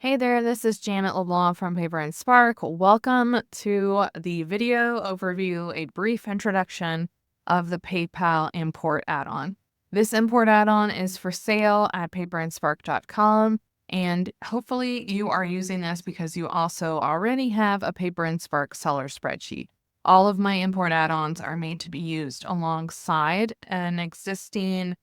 Hey there, this is Janet LeBlanc from Paper and Spark. Welcome to the video overview, a brief introduction of the PayPal import add-on. This import add-on is for sale at paperandspark.com, and hopefully you are using this because you also already have a Paper and Spark seller spreadsheet. All of my import add-ons are made to be used alongside an existing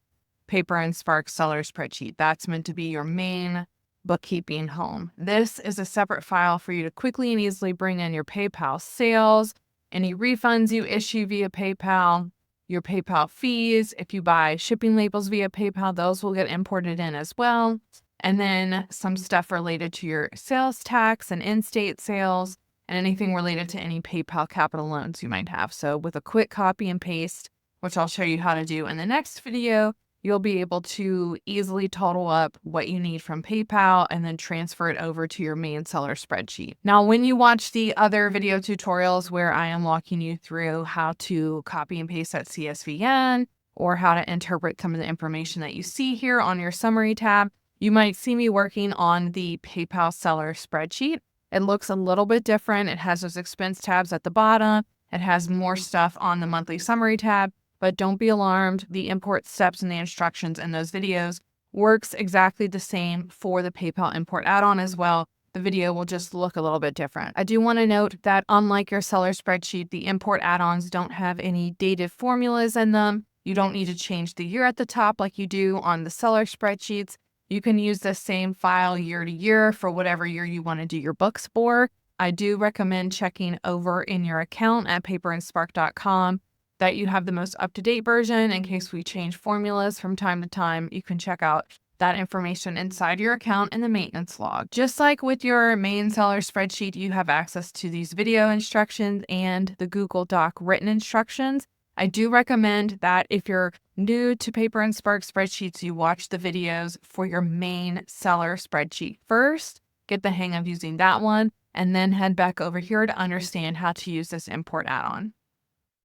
Paper and Spark seller spreadsheet. That's meant to be your main bookkeeping home. This is a separate file for you to quickly and easily bring in your PayPal sales, any refunds you issue via PayPal, your PayPal fees. If you buy shipping labels via PayPal, those will get imported in as well. And then some stuff related to your sales tax and in-state sales and anything related to any PayPal capital loans you might have. So with a quick copy and paste, which I'll show you how to do in the next video, you'll be able to easily total up what you need from PayPal and then transfer it over to your main seller spreadsheet. Now, when you watch the other video tutorials where I am walking you through how to copy and paste that CSVN or how to interpret some of the information that you see here on your summary tab, you might see me working on the PayPal seller spreadsheet. It looks a little bit different. It has those expense tabs at the bottom. It has more stuff on the monthly summary tab. But don't be alarmed, the import steps and the instructions in those videos works exactly the same for the PayPal import add-on as well. The video will just look a little bit different. I do want to note that unlike your seller spreadsheet, the import add-ons don't have any dated formulas in them. You don't need to change the year at the top like you do on the seller spreadsheets. You can use the same file year to year for whatever year you want to do your books for. I do recommend checking over in your account at paperandspark.com that you have the most up-to-date version in case we change formulas from time to time. You can check out that information inside your account in the maintenance log. Just like with your main seller spreadsheet, you have access to these video instructions and the Google Doc written instructions. I do recommend that if you're new to Paper and Spark spreadsheets, you watch the videos for your main seller spreadsheet first, get the hang of using that one, and then head back over here to understand how to use this import add-on.